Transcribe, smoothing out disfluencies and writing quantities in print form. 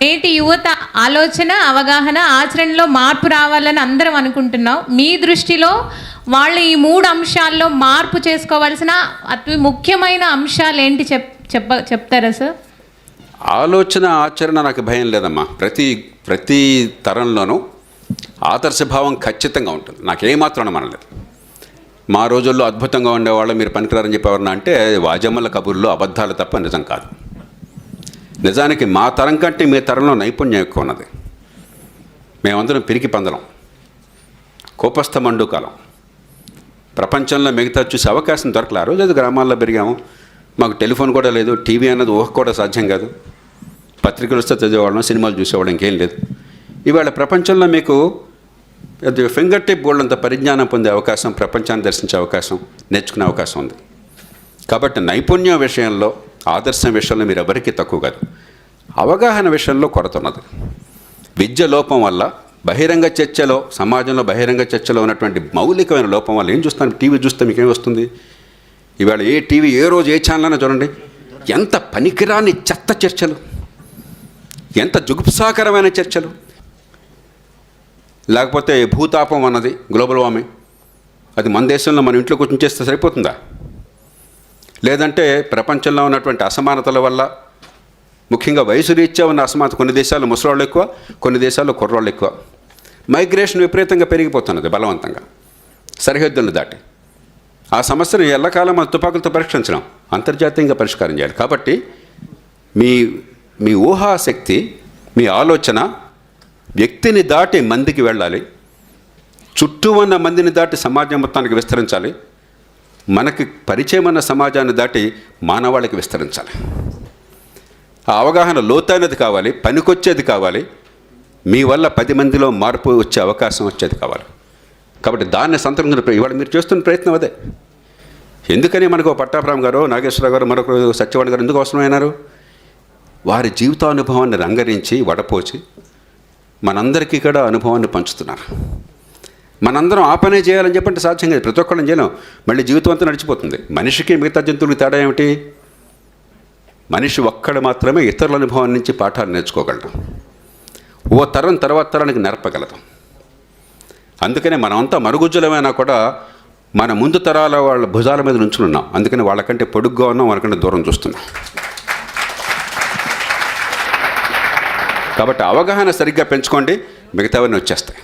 నేటి యువత ఆలోచన, అవగాహన, ఆచరణలో మార్పు రావాలని అందరం అనుకుంటున్నాం. మీ దృష్టిలో వాళ్ళు ఈ 3 అంశాల్లో మార్పు చేసుకోవాల్సిన అతి ముఖ్యమైన అంశాలు ఏంటి చెప్తారా సార్? ఆలోచన, ఆచరణ నాకు భయం లేదమ్మా. ప్రతి తరంలోనూ ఆదర్శభావం ఖచ్చితంగా ఉంటుంది. నాకేమాత్రం అనలేదు. మా రోజుల్లో అద్భుతంగా ఉండేవాళ్ళు, మీరు పనికిరారని చెప్పేవారన్నా అంటే వాజమ్మల కబుర్లు, అబద్ధాలు తప్ప నిజం కాదు. నిజానికి మా తరం కంటే మీ తరంలో నైపుణ్యం ఎక్కువ ఉన్నది. మేమందరం పిరికి పందలం, కోపస్థ మండుకాలం. ప్రపంచంలో మిగతా చూసే అవకాశం దొరకలే. ఆ రోజు అది గ్రామాల్లో పెరిగాము. మాకు టెలిఫోన్ కూడా లేదు, టీవీ అన్నది ఊహ కూడా సాధ్యం కాదు. పత్రికలు వస్తే చదివేవాళ్ళం, సినిమాలు చూసేవాళ్ళం, ఇంకేం లేదు. ఇవాళ ప్రపంచంలో మీకు ఫింగర్ టిప్ బోల్డంత పరిజ్ఞానం పొందే అవకాశం, ప్రపంచాన్ని దర్శించే అవకాశం, నేర్చుకునే అవకాశం ఉంది. కాబట్టి నైపుణ్యం విషయంలో, ఆదర్శం విషయంలో మీరు ఎవరికీ తక్కువ కాదు. అవగాహన విషయంలో కొరత ఉన్నది. విద్య లోపం వల్ల బహిరంగ చర్చలో, సమాజంలో బహిరంగ చర్చలో ఉన్నటువంటి మౌలికమైన లోపం వల్ల ఏం చూస్తాను? టీవీ చూస్తే మీకేం వస్తుంది? ఇవాళ ఏ టీవీ ఏ రోజు ఏ ఛానల్ అయినా చూడండి, ఎంత పనికిరాని చెత్త చర్చలు, ఎంత జుగుప్సాకరమైన చర్చలు. లేకపోతే భూతాపం అన్నది, గ్లోబల్ వార్మింగ్, అది మన దేశంలో మన ఇంట్లో కూర్చొని చేస్తే సరిపోతుందా? లేదంటే ప్రపంచంలో ఉన్నటువంటి అసమానతల వల్ల, ముఖ్యంగా వయసు రీత్యా ఉన్న అసమానత, కొన్ని దేశాల్లో ముసలాళ్ళు ఎక్కువ, కొన్ని దేశాల్లో కుర్రాళ్ళు ఎక్కువ. మైగ్రేషన్ విపరీతంగా పెరిగిపోతున్నది బలవంతంగా, సరిహద్దులను దాటి. ఆ సమస్యను ఎల్లకాలం మన తుపాకులతో పరిష్కరించడం, అంతర్జాతీయంగా పరిష్కారం చేయాలి. కాబట్టి మీ ఊహాశక్తి, మీ ఆలోచన వ్యక్తిని దాటి మందికి వెళ్ళాలి, చుట్టూ ఉన్న మందిని దాటి సమాజం మొత్తానికి విస్తరించాలి, మనకి పరిచయం ఉన్న సమాజాన్ని దాటి మానవాళికి విస్తరించాలి. ఆ అవగాహన లోతైనది కావాలి, పనికొచ్చేది కావాలి, మీ వల్ల 10 మందిలో మార్పు వచ్చే అవకాశం వచ్చేది కావాలి. కాబట్టి దాన్ని సంతరించిన ఇవాళ మీరు చేస్తున్న ప్రయత్నం అదే. ఎందుకని మనకు పట్టాభిరామ్ గారు, నాగేశ్వరరావు గారు, మరొకరు సత్యవాణి గారు ఎందుకు అవసరమైనారు? వారి జీవితానుభవాన్ని రంగరించి వడపోచి మనందరికీ కూడా అనుభవాన్ని పంచుతున్నారు. మనందరం ఆ పనే చేయాలని చెప్పంటే సాధ్యం కాదు. ప్రతి ఒక్కళ్ళని చేయలేం. మళ్ళీ జీవితం అంతా నడిచిపోతుంది. మనిషికి మిగతా జంతువులకి తేడా ఏమిటి? మనిషి ఒక్కడు మాత్రమే ఇతరుల అనుభవం నుంచి పాఠాలు నేర్చుకోగలడు, ఓ తరం తర్వాత తరానికి నేర్పగలదు. అందుకనే మనమంతా మరుగుజ్జులమైనా కూడా మన ముందు తరాల వాళ్ళ భుజాల మీద నుంచున్నాం. అందుకని వాళ్ళకంటే పొడుగ్గా ఉన్నాం, వాళ్ళకంటే దూరం చూస్తున్నాం. కాబట్టి అవగాహన సరిగ్గా పెంచుకోండి, మిగతావన్నీ వచ్చేస్తాయి.